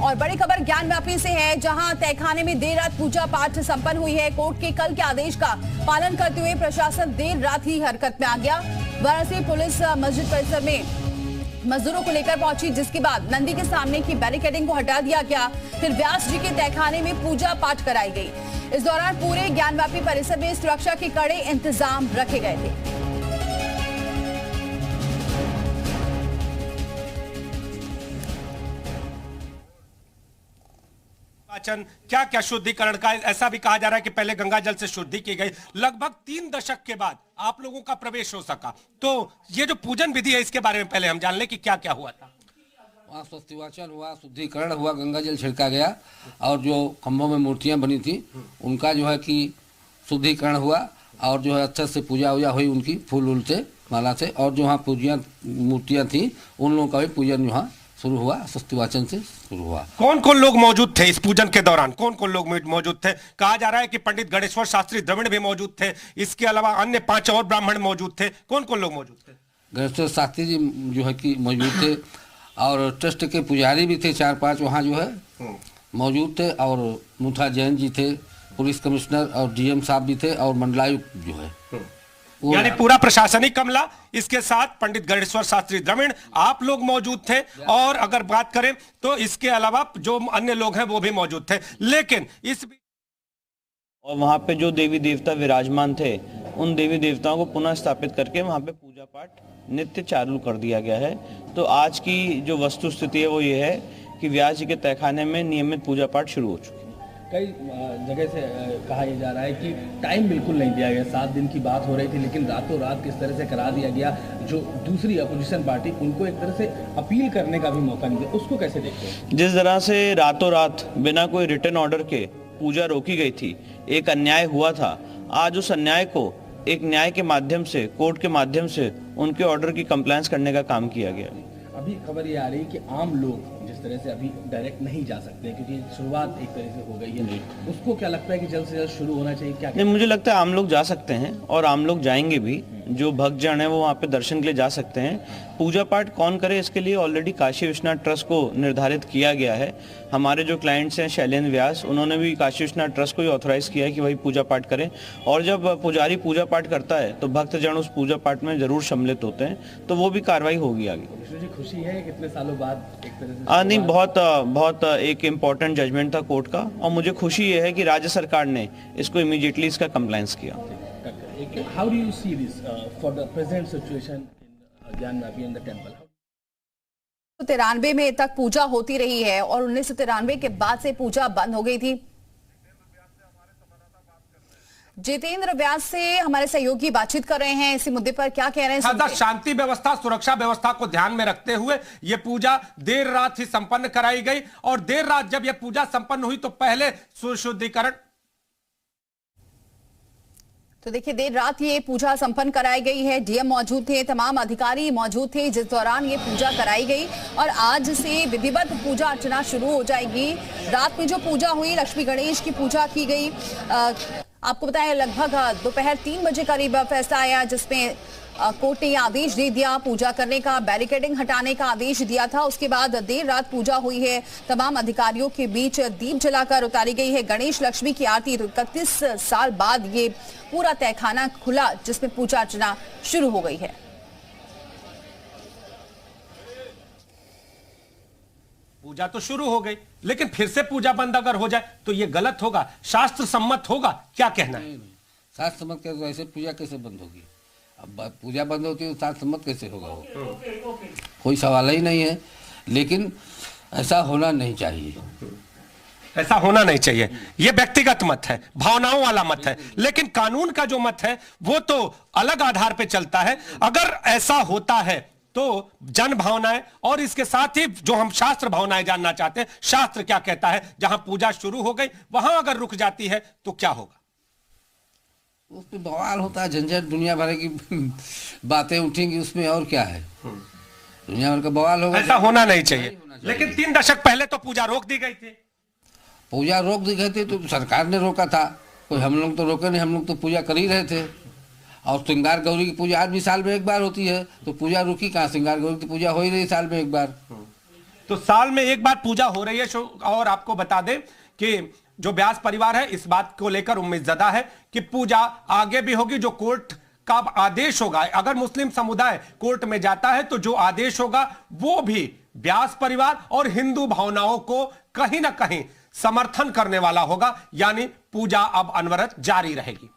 और बड़ी खबर ज्ञानव्यापी से है, जहां तहखाने में देर रात पूजा पाठ संपन्न हुई है। कोर्ट के कल के आदेश का पालन करते हुए प्रशासन देर रात ही हरकत में आ गया। वाराणसी पुलिस मस्जिद परिसर में मजदूरों को लेकर पहुंची, जिसके बाद नंदी के सामने की बैरिकेडिंग को हटा दिया गया। फिर व्यास जी के तहखाने में पूजा पाठ कराई गई। इस दौरान पूरे ज्ञानव्यापी परिसर में सुरक्षा के कड़े इंतजाम रखे गए थे। क्या क्या शुद्धिकरण का, ऐसा भी कहा जा रहा है कि पहले गंगा जल से शुद्धि की गई। लगभग 3 दशक के बाद आप लोगों का प्रवेश हो सका, तो ये जो पूजन विधि है इसके बारे में पहले हम जान लें कि क्या क्या हुआ था। वहाँ स्वस्तिवाचन हुआ, शुद्धिकरण हुआ, गंगा जल छिड़का गया और जो खंभों में मूर्तियां बनी थी उनका जो है कि शुद्धिकरण हुआ और जो है अच्छे से पूजा वूजा हुई उनकी फूल उल से माला से, और जो वहाँ पूजियाँ मूर्तियाँ थी उन लोगों का भी पूजन यहाँ शुरू हुआ, स्वस्तिवाचन से शुरू हुआ। कौन कौन लोग मौजूद थे इस पूजन के दौरान? कौन कौन लोग मौजूद थे? कहा जा रहा है कि पंडित गणेश्वर शास्त्री द्रविड़ भी मौजूद थे, इसके अलावा अन्य 5 और ब्राह्मण मौजूद थे। कौन कौन लोग मौजूद थे? गणेश्वर शास्त्री जी जो है कि मौजूद थे और ट्रस्ट के पुजारी भी थे 4-5 वहाँ जो है मौजूद थे, और मुथा जैन जी थे, पुलिस कमिश्नर और डीएम साहब भी थे, और मंडलायुक्त जो है यानी पूरा प्रशासनिक अमला, इसके साथ पंडित गणेश्वर शास्त्री द्रविड़, आप लोग मौजूद थे। और अगर बात करें तो इसके अलावा जो अन्य लोग हैं वो भी मौजूद थे। लेकिन इस और वहाँ पे जो देवी देवता विराजमान थे उन देवी देवताओं को पुनः स्थापित करके वहाँ पे पूजा पाठ नित्य चालू कर दिया गया है। तो आज की जो वस्तु स्थिति है वो ये है कि व्यास जी के तहखाने में नियमित पूजा पाठ शुरू हो चुकी है। कई जगह से कहा यह जा रहा है कि टाइम बिल्कुल नहीं दिया गया, 7 दिन की बात हो रही थी, लेकिन रातों रात किस तरह से करा दिया गया। जो दूसरी अपोजिशन पार्टी उनको एक तरह से अपील करने का भी मौका नहीं दिया, उसको कैसे देखते हैं? जिस तरह से रातों रात बिना कोई रिटर्न ऑर्डर के पूजा रोकी गई थी, एक अन्याय हुआ था। आज उस अन्याय को एक न्याय के माध्यम से, कोर्ट के माध्यम से उनके ऑर्डर की कंप्लायंस करने का काम किया गया। अभी खबर ये आ रही है कि आम लोग जिस तरह से अभी डायरेक्ट नहीं जा सकते क्योंकि शुरुआत एक तरह से हो गई है, उसको क्या लगता है कि जल्द से जल्द शुरू होना चाहिए? क्या नहीं, मुझे लगता है आम लोग जा सकते हैं और आम लोग जाएंगे भी। जो भक्तजन है वो वहाँ पे दर्शन के लिए जा सकते हैं। पूजा पाठ कौन करे इसके लिए ऑलरेडी काशी विश्वनाथ ट्रस्ट को निर्धारित किया गया है। हमारे जो क्लाइंट्स हैं शैलेंद्र व्यास, उन्होंने भी काशी विश्वनाथ ट्रस्ट को ही ऑथोराइज किया है कि वही पूजा पाठ करें। और जब पुजारी पूजा पाठ करता है तो भक्तजन उस पूजा पाठ में जरूर सम्मिलित होते हैं, तो वो भी कार्रवाई होगी आगे। विष्णु जी, खुशी है कितने सालों बाद एक तरह से? नहीं, बहुत एक इम्पोर्टेंट जजमेंट था कोर्ट का, और मुझे खुशी ये है कि राज्य सरकार ने इसको इमीडिएटली इसका कंप्लायंस किया। How do you see this for the present situation in Gyanvapi and the temple? 1993 में तक पूजा होती रही है और 1993 के बाद से पूजा बंद हो गई थी। जितेंद्र व्यास से हमारे सहयोगी बातचीत कर रहे हैं इसी मुद्दे पर, क्या कह रहे हैं? शांति व्यवस्था, सुरक्षा व्यवस्था को ध्यान में रखते हुए यह पूजा देर रात ही संपन्न कराई गई, और देर रात जब यह पूजा संपन्न हुई तो पहले शुद्धिकरण, तो देखिए देर रात ये पूजा संपन्न कराई गई है। डीएम मौजूद थे, तमाम अधिकारी मौजूद थे जिस दौरान ये पूजा कराई गई, और आज से विधिवत पूजा अर्चना शुरू हो जाएगी। रात में जो पूजा हुई, लक्ष्मी गणेश की पूजा की गई। आपको बताएं लगभग दोपहर 3 बजे करीब फैसला आया, जिसमें कोर्ट ने आदेश दे दिया पूजा करने का, बैरिकेडिंग हटाने का आदेश दिया था। उसके बाद देर रात पूजा हुई है। तमाम अधिकारियों के बीच दीप जलाकर उतारी गई है गणेश लक्ष्मी की आरती। तो 31 साल बाद ये पूरा तहखाना खुला, जिसमें पूजा अर्चना शुरू हो गई है। पूजा तो शुरू हो गई, लेकिन फिर से पूजा बंद अगर हो जाए तो यह गलत होगा, शास्त्र सम्मत होगा? क्या कहना है? शास्त्र सम्मत कैसे? तो ऐसे पूजा कैसे बंद होगी? अब पूजा बंद होती है तो शास्त्र सम्मत कैसे होगा? वो कोई सवाल ही नहीं है। लेकिन ऐसा होना नहीं चाहिए, ऐसा होना नहीं चाहिए। यह व्यक्तिगत मत है, भावनाओं वाला मत है, लेकिन कानून का जो मत है वो तो अलग आधार पे चलता है। अगर ऐसा होता है तो जन भावनाएं और इसके साथ ही जो हम शास्त्र भावनाएं जानना चाहते हैं, शास्त्र क्या कहता है? जहां पूजा शुरू हो गई वहां अगर रुक जाती है तो क्या होगा? उसमें बवाल होता है, झंझट, दुनिया भर की बातें उठेंगी उसमें, और क्या है? दुनिया भर का बवाल होगा। ऐसा होना नहीं चाहिए। लेकिन 3 दशक पहले तो पूजा रोक दी गई थी। पूजा रोक दी गई थी तो सरकार ने रोका था, कोई हम लोग तो रोके नहीं, हम लोग तो पूजा कर ही रहे थे। और श्रृंगार गौरी की पूजा आज भी साल में एक बार होती है, तो पूजा रुकी कहाँ? श्रृंगार गौरी की पूजा हो ही रही साल में एक बार। तो साल में एक बार पूजा हो रही है। और आपको बता दें कि जो व्यास परिवार है इस बात को लेकर उम्मीदज़दा है कि पूजा आगे भी होगी। जो कोर्ट का आदेश होगा, अगर मुस्लिम समुदाय कोर्ट में जाता है तो जो आदेश होगा वो भी व्यास परिवार और हिंदू भावनाओं को कहीं ना कहीं समर्थन करने वाला होगा, यानी पूजा अब अनवरत जारी रहेगी।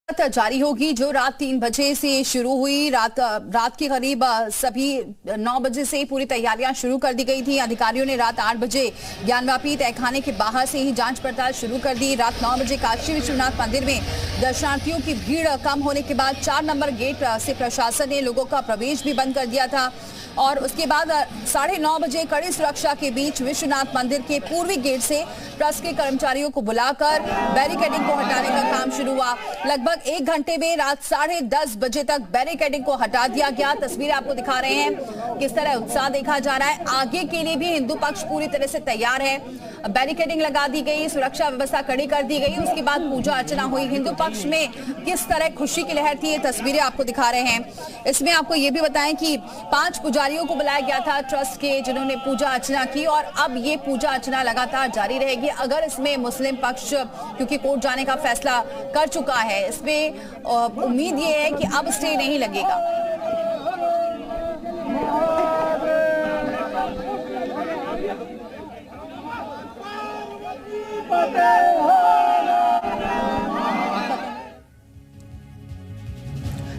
जारी होगी जो रात 3 बजे से शुरू हुई। रात के करीब सभी 9 बजे से पूरी तैयारियां शुरू कर दी गई थी। अधिकारियों ने रात 8 बजे ज्ञानवापी तहखाने के बाहर से ही जांच पड़ताल शुरू कर दी। रात 9 बजे काशी विश्वनाथ मंदिर में दर्शनार्थियों की भीड़ कम होने के बाद 4 नंबर गेट से प्रशासन ने लोगों का प्रवेश भी बंद कर दिया था और उसके बाद 9:30 बजे कड़ी सुरक्षा के बीच विश्वनाथ मंदिर के पूर्वी गेट से ट्रस्ट के कर्मचारियों को बुलाकर बैरिकेडिंग को हटाने का काम शुरू हुआ। लगभग 1 घंटे में रात 10:30 बजे तक बैरिकेडिंग को हटा दिया गया। तस्वीरें आपको दिखा रहे हैं किस तरह उत्साह देखा जा रहा है। आगे के लिए भी हिंदू पक्ष पूरी तरह से तैयार है। बैरिकेडिंग लगा दी गई, सुरक्षा व्यवस्था कड़ी कर दी गई। उसके बाद पूजा अर्चना हुई। हिंदू पक्ष में किस तरह खुशी की लहर थी, ये तस्वीरें आपको दिखा रहे हैं। इसमें आपको ये भी बताएं कि 5 पुजारियों को बुलाया गया था ट्रस्ट के, जिन्होंने पूजा अर्चना की और अब ये पूजा अर्चना लगातार जारी रहेगी। अगर इसमें मुस्लिम पक्ष क्योंकि कोर्ट जाने का फैसला कर चुका है, इसमें उम्मीद ये है कि अब स्टे नहीं लगेगा।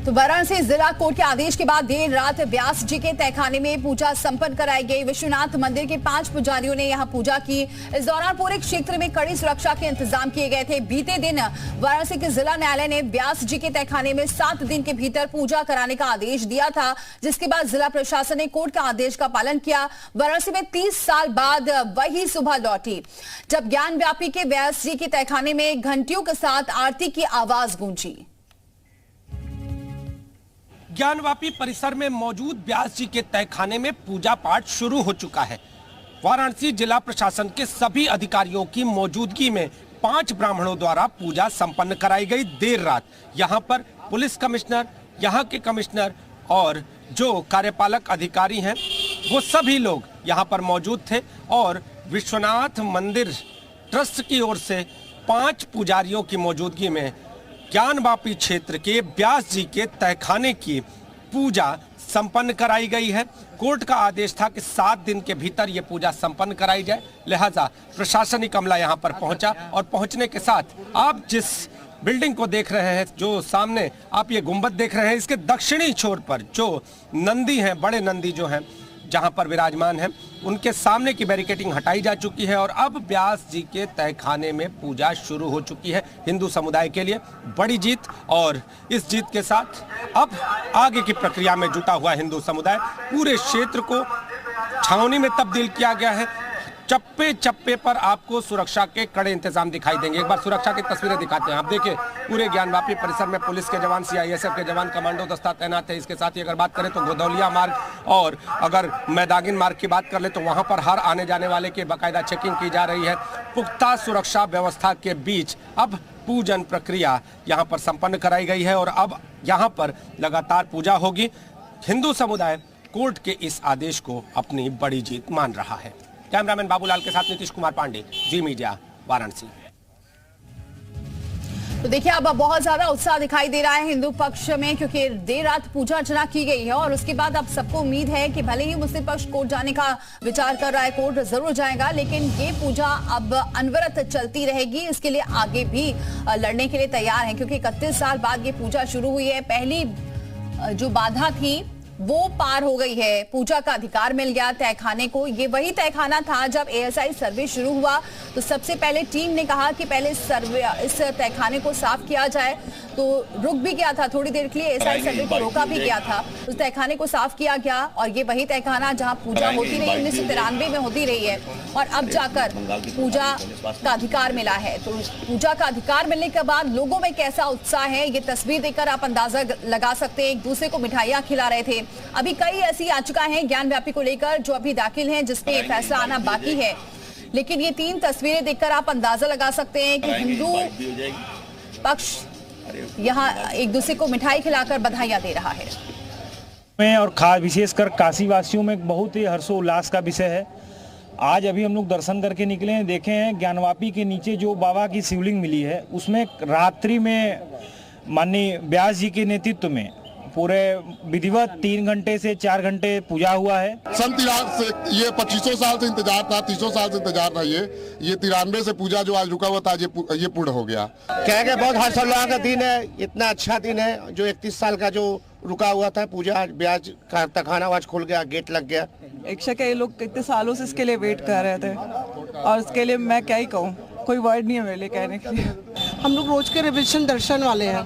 तो वाराणसी जिला कोर्ट के आदेश के बाद देर रात व्यास जी के तहखाने में पूजा संपन्न कराई गई। विश्वनाथ मंदिर के 5 पुजारियों ने यहां पूजा की। इस दौरान पूरे क्षेत्र में कड़ी सुरक्षा के इंतजाम किए गए थे। बीते दिन वाराणसी के जिला न्यायालय ने व्यास जी के तहखाने में 7 दिन के भीतर पूजा कराने का आदेश दिया था, जिसके बाद जिला प्रशासन ने कोर्ट का आदेश का पालन किया। वाराणसी में 30 साल बाद वही सुबह लौटी, जब ज्ञानव्यापी के व्यास जी के तहखाने में घंटियों के साथ आरती की आवाज गूंजी। ज्ञानवापी परिसर में मौजूद व्यास जी के तहखाने में पूजा पाठ शुरू हो चुका है। वाराणसी जिला प्रशासन के सभी अधिकारियों की मौजूदगी में 5 ब्राह्मणों द्वारा पूजा संपन्न कराई गई। देर रात यहां पर पुलिस कमिश्नर, यहां के कमिश्नर और जो कार्यपालक अधिकारी हैं वो सभी लोग यहां पर मौजूद थे और विश्वनाथ मंदिर ट्रस्ट की ओर से 5 पुजारियों की मौजूदगी में ज्ञानवापी क्षेत्र के व्यास जी के तहखाने की पूजा संपन्न कराई गई है। कोर्ट का आदेश था कि 7 दिन के भीतर ये पूजा संपन्न कराई जाए, लिहाजा प्रशासनिक अमला यहां पर पहुंचा और पहुंचने के साथ आप जिस बिल्डिंग को देख रहे हैं, जो सामने आप ये गुंबद देख रहे हैं, इसके दक्षिणी छोर पर जो नंदी हैं, बड़े नंदी जो हैं जहां पर विराजमान हैं, उनके सामने की बैरिकेडिंग हटाई जा चुकी है और अब व्यास जी के तहखाने में पूजा शुरू हो चुकी है। हिंदू समुदाय के लिए बड़ी जीत और इस जीत के साथ अब आगे की प्रक्रिया में जुटा हुआ हिंदू समुदाय। पूरे क्षेत्र को छावनी में तब्दील किया गया है। चप्पे चप्पे पर आपको सुरक्षा के कड़े इंतजाम दिखाई देंगे। एक बार सुरक्षा की तस्वीरें दिखाते हैं। आप देखिए पूरे ज्ञानवापी परिसर में पुलिस के जवान, सीआईएसएफ के जवान, कमांडो दस्ता तैनात है। इसके साथ ही अगर बात करें तो गोदौलिया मार्ग और अगर मैदागिन मार्ग की बात कर ले तो वहां पर हर आने जाने वाले की बाकायदा चेकिंग की जा रही है। पुख्ता सुरक्षा व्यवस्था के बीच अब पूजन प्रक्रिया यहाँ पर संपन्न कराई गई है और अब यहाँ पर लगातार पूजा होगी। हिंदू समुदाय कोर्ट के इस आदेश को अपनी बड़ी जीत मान रहा है। कैमरामैन बाबूलाल के साथ नीतीश कुमार पांडे, जी मीडिया, वाराणसी। तो देखिए अब बहुत ज्यादा उत्साह दिखाई दे रहा है हिंदू पक्ष में, क्योंकि देर रात पूजा अर्चना की गई है और उसके बाद अब सबको उम्मीद है कि भले ही मुस्लिम पक्ष कोर्ट जाने का विचार कर रहा है, कोर्ट जरूर जाएगा, लेकिन ये पूजा अब अनवरत चलती रहेगी। इसके लिए आगे भी लड़ने के लिए तैयार है, क्योंकि 31 साल बाद ये पूजा शुरू हुई है। पहली जो बाधा थी वो पार हो गई है, पूजा का अधिकार मिल गया तहखाने को। ये वही तहखाना था जब एएसआई सर्वे शुरू हुआ तो सबसे पहले टीम ने कहा कि पहले इस तहखाने को साफ किया जाए, तो रुक भी गया था थोड़ी देर के लिए, एएसआई सर्वे को रोका भी गया था। उस तहखाने को साफ किया गया और ये वही तहखाना जहां पूजा होती रही 1993 में होती रही है और अब जाकर पूजा का अधिकार मिला है। तो पूजा का अधिकार मिलने के बाद लोगों में कैसा उत्साह है ये तस्वीर देखकर आप अंदाजा लगा सकते हैं। एक दूसरे को मिठाइयां खिला रहे थे। अभी कई ऐसी याचिका हैं ज्ञानव्यापी को लेकर जो अभी दाखिल हैं, जिसपे फैसला आना बाकी है, लेकिन ये 3 तस्वीरें देखकर आप अंदाजा लगा सकते हैं कि हिंदू पक्ष यहां एक दूसरे को मिठाई खिलाकर बधाइयां दे रहा है। में और खास विशेषकर काशी वासियों में बहुत ही हर्षोल्लास का विषय है। आज अभी हम लोग दर्शन करके निकले हैं, देखे हैं ज्ञानवापी के नीचे जो बाबा की शिवलिंग मिली है उसमें रात्रि में माननीय व्यास जी के नेतृत्व में पूरे विधिवत 3 घंटे से 4 घंटे पूजा हुआ है। सन 93 से ये 2500 साल से इंतजार था, 300 साल से इंतजार था। ये 93 से पूजा जो आज रुका हुआ था ये पूर्ण हो गया। क्या क्या बहुत हर्षोल्लास का दिन है, इतना अच्छा दिन है। जो 31 साल का जो रुका हुआ था पूजा, आज ब्याज का तखाना आज खुल गया, गेट लग गया। इच्छा के लोग कितने सालों से इसके लिए वेट कर रहे थे और इसके लिए मैं क्या ही कहूँ, कोई वर्ड नहीं है मेरे लिए कहने के लिए। हम लोग रोज के रिविजन दर्शन वाले हैं,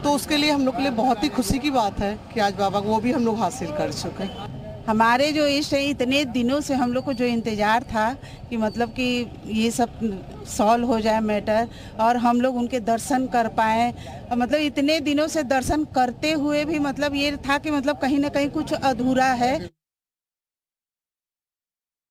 तो उसके लिए हम लोग के लिए बहुत ही खुशी की बात है कि आज बाबा को वो भी हम लोग हासिल कर चुके हैं। हमारे जो इष्ट इतने दिनों से हम लोग को जो इंतज़ार था कि मतलब कि ये सब सॉल्व हो जाए मैटर और हम लोग उनके दर्शन कर पाएँ। मतलब इतने दिनों से दर्शन करते हुए भी मतलब ये था कि मतलब कहीं ना कहीं कुछ अधूरा है।